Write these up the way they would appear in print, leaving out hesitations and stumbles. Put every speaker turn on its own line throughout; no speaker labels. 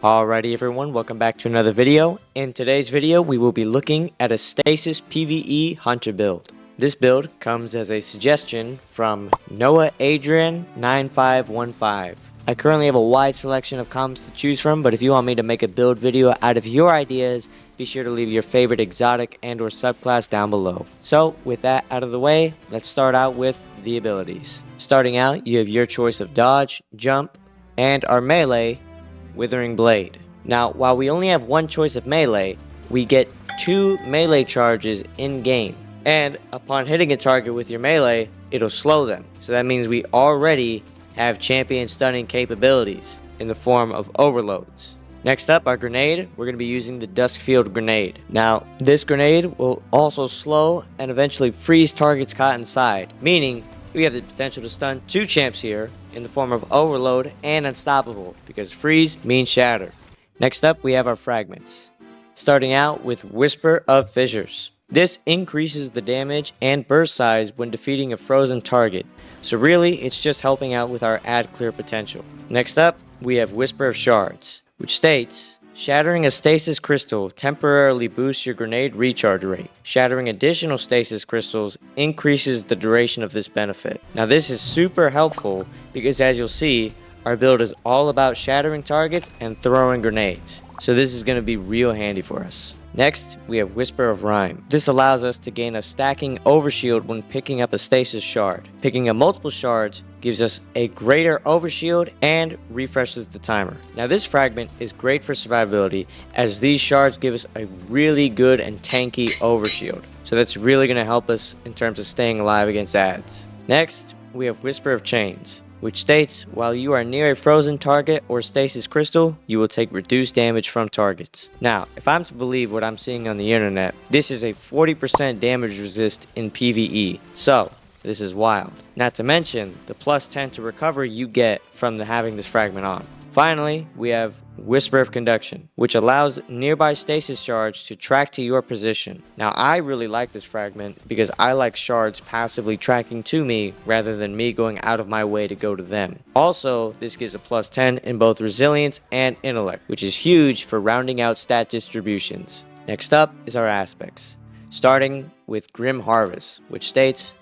Alrighty everyone, welcome back to another video. In today's video, we will be looking at a Stasis PVE Hunter build. This build comes as a suggestion from Noah Adrian 9515. I currently have a wide selection of comments to choose from, but if you want me to make a build video out of your ideas, be sure to leave your favorite exotic and or subclass down below. So with that out of the way, let's start out with the abilities. Starting out, you have your choice of dodge, jump, and our melee, Withering Blade. Now, while we only have one choice of melee, we get 2 melee charges in game. And upon hitting a target with your melee, it'll slow them. So that means we already have champion stunning capabilities in the form of overloads. Next up, our grenade, we're going to be using the Duskfield grenade. Now, this grenade will also slow and eventually freeze targets caught inside, meaning we have the potential to stun 2 champs here in the form of Overload and Unstoppable, because freeze means shatter. Next up, we have our fragments. Starting out with Whisper of Fissures. This increases the damage and burst size when defeating a frozen target. So really, it's just helping out with our add clear potential. Next up, we have Whisper of Shards, which states, shattering a stasis crystal temporarily boosts your grenade recharge rate. Shattering additional stasis crystals increases the duration of this benefit. Now this is super helpful because as you'll see, our build is all about shattering targets and throwing grenades. So this is going to be real handy for us. Next, we have Whisper of Rhyme. This allows us to gain a stacking overshield when picking up a stasis shard. Picking up multiple shards gives us a greater overshield and refreshes the timer. Now this fragment is great for survivability as these shards give us a really good and tanky overshield. So that's really going to help us in terms of staying alive against adds. Next, we have Whisper of Chains, which states, while you are near a frozen target or stasis crystal, you will take reduced damage from targets. Now, if I'm to believe what I'm seeing on the internet, this is a 40% damage resist in PVE. So, this is wild. Not to mention, the plus 10 to recovery you get from having this fragment on. Finally, we have Whisper of Conduction, which allows nearby stasis shards to track to your position. Now, I really like this fragment because I like shards passively tracking to me rather than me going out of my way to go to them. Also, this gives a plus 10 in both resilience and intellect, which is huge for rounding out stat distributions. Next up is our aspects, starting with Grim Harvest, which states,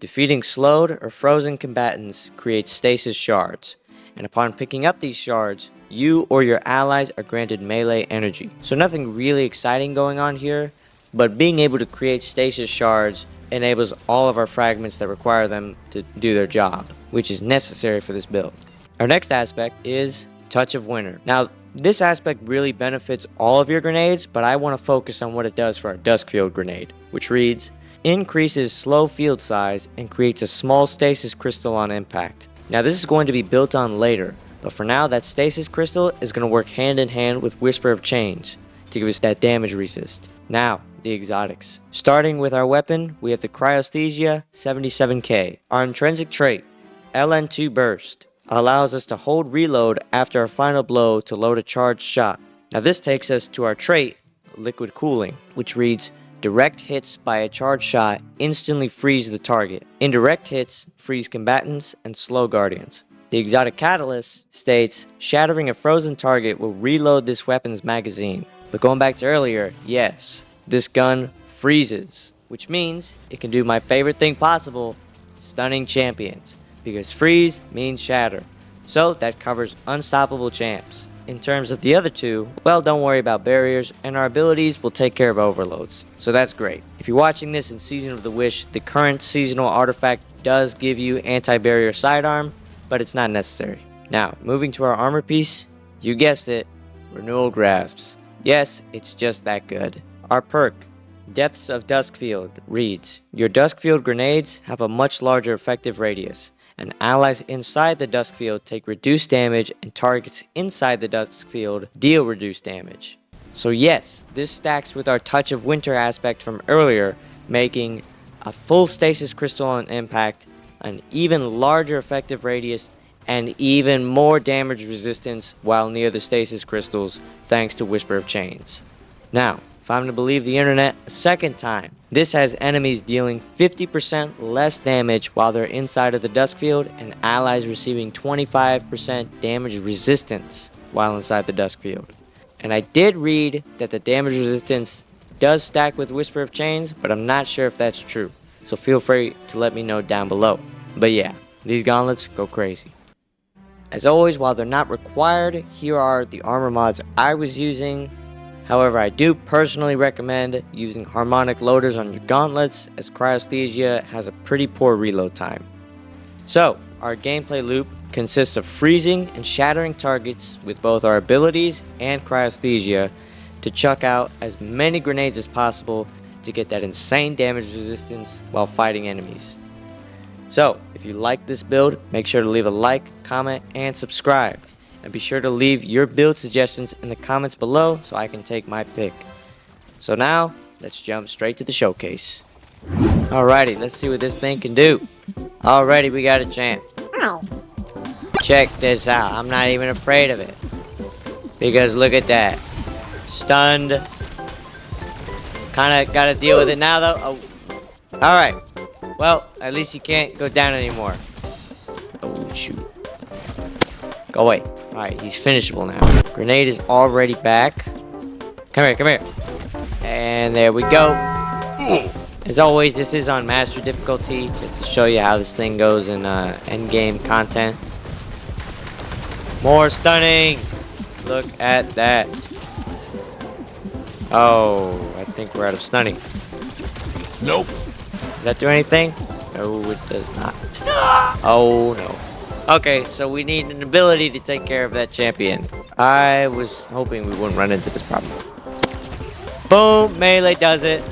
defeating slowed or frozen combatants creates stasis shards, and upon picking up these shards, you or your allies are granted melee energy. So nothing really exciting going on here, but being able to create stasis shards enables all of our fragments that require them to do their job, which is necessary for this build. Our next aspect is Touch of Winter. Now, this aspect really benefits all of your grenades, but I want to focus on what it does for our Duskfield grenade, which reads, increases slow field size and creates a small stasis crystal on impact. Now this is going to be built on later, but for now that stasis crystal is going to work hand in hand with Whisper of Chains to give us that damage resist. Now, the exotics. Starting with our weapon, we have the Cryosthesia 77K. Our intrinsic trait, LN2 Burst, allows us to hold reload after a final blow to load a charged shot. Now this takes us to our trait, Liquid Cooling, which reads, direct hits by a charged shot instantly freeze the target. Indirect hits freeze combatants and slow guardians. The exotic catalyst states, shattering a frozen target will reload this weapon's magazine. But going back to earlier, yes, this gun freezes, which means it can do my favorite thing possible, stunning champions, because freeze means shatter. So that covers unstoppable champs. In terms of the other two, well, don't worry about barriers, and our abilities will take care of overloads. So that's great. If you're watching this in Season of the Wish, the current seasonal artifact does give you anti-barrier sidearm, but it's not necessary. Now, moving to our armor piece, you guessed it, Renewal Grasps. Yes, it's just that good. Our perk, Depths of Duskfield, reads, your Duskfield grenades have a much larger effective radius, and allies inside the Duskfield take reduced damage and targets inside the Duskfield deal reduced damage. So yes, this stacks with our Touch of Winter aspect from earlier, making a full stasis crystal on impact, an even larger effective radius, and even more damage resistance while near the stasis crystals thanks to Whisper of Chains. Now, if I'm to believe the internet a second time, this has enemies dealing 50% less damage while they're inside of the Duskfield and allies receiving 25% damage resistance. while inside the dusk field. And I did read that the damage resistance does stack with Whisper of Chains, but I'm not sure if that's true. So feel free to let me know down below. But yeah, these gauntlets go crazy. As always, while they're not required, here are the armor mods I was using. However, I do personally recommend using harmonic loaders on your gauntlets, as Cryosthesia has a pretty poor reload time. So, our gameplay loop consists of freezing and shattering targets with both our abilities and Cryosthesia to chuck out as many grenades as possible to get that insane damage resistance while fighting enemies. So, if you like this build, make sure to leave a like, comment, and subscribe. And be sure to leave your build suggestions in the comments below so I can take my pick. So now, let's jump straight to the showcase. Alrighty, let's see what this thing can do. Alrighty, we got a champ. Check this out. I'm not even afraid of it. Because look at that. Stunned. Kinda gotta deal with it now though. Oh. Alright. Well, at least he can't go down anymore. Oh, shoot. Go away. Alright, he's finishable now. Grenade is already back. Come here, come here. And there we go. As always, this is on master difficulty, just to show you how this thing goes in endgame content. More stunning. Look at that. Oh, I think we're out of stunning.
Nope.
Does that do anything? No, it does not. Oh, no. Okay, so we need an ability to take care of that champion. I was hoping we wouldn't run into this problem. Boom! Melee does it.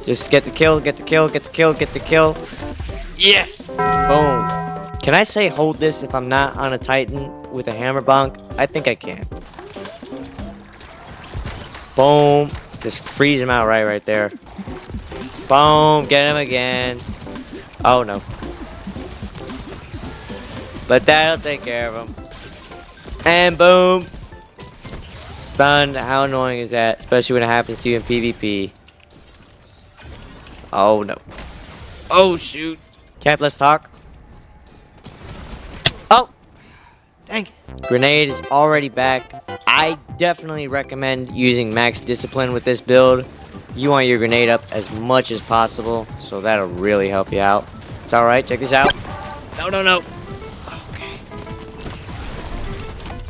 Just get the kill, get the kill, get the kill, get the kill. Yes! Boom. Can I say hold this if I'm not on a Titan with a hammer bonk? I think I can. Boom. Just freeze him out right there. Boom. Get him again. Oh, no. But that'll take care of him. And boom. Stunned. How annoying is that? Especially when it happens to you in PvP. Oh, no. Oh, shoot. Champ, let's talk. Oh. Dang it. Grenade is already back. I definitely recommend using max discipline with this build. You want your grenade up as much as possible, so that'll really help you out. It's alright, check this out. No, no, no. Okay.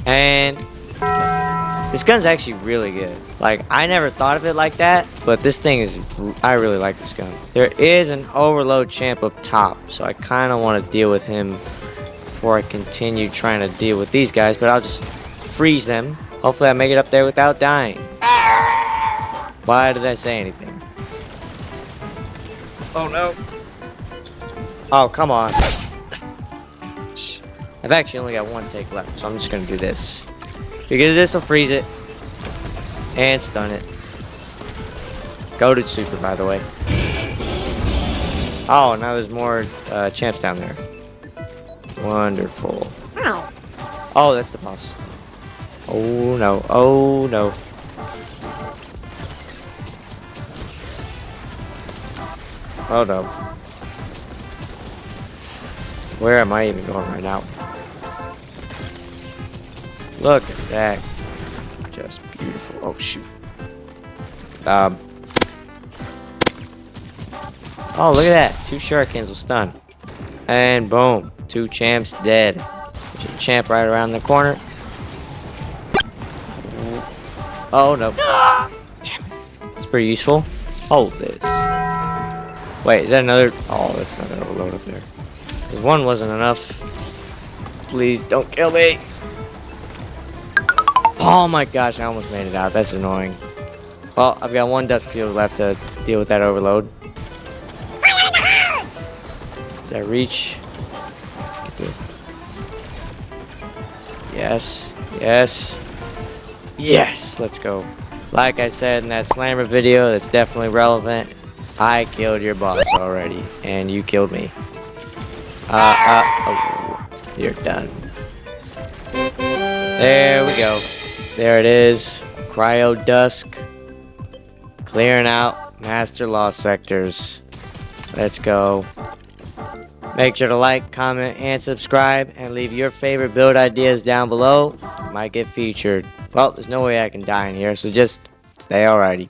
And this gun's actually really good. Like, I never thought of it like that, but this thing is, I really like this gun. There is an overload champ up top, so I kind of want to deal with him before I continue trying to deal with these guys, but I'll just freeze them. Hopefully I make it up there without dying. Why did I say anything? Oh no. Oh, come on. I've actually only got one take left, so I'm just gonna do this. Because this will freeze it. And stun it. Goated super, by the way. Oh, now there's more champs down there. Wonderful. Oh, that's the boss. Oh no, oh no. Oh no. Where am I even going right now? Look at that. Just beautiful. Oh shoot. Oh, look at that. 2 shurikens will stun. And boom. 2 champs dead. There's a champ right around the corner. Oh no. Damn it. It's pretty useful. Hold this. Wait, is that another? Oh, that's another overload up there. If one wasn't enough. Please don't kill me. Oh my gosh, I almost made it out. That's annoying. Well, I've got 1 dust field left to deal with that overload. Did I reach? I think I did. Yes. Yes. Yes. Let's go. Like I said in that slammer video, that's definitely relevant. I killed your boss already, and you killed me. Oh, you're done. There we go. There it is. Cryo Dusk. Clearing out Master Lost sectors. Let's go. Make sure to like, comment, and subscribe, and leave your favorite build ideas down below. You might get featured. Well, there's no way I can die in here, so just stay alrighty.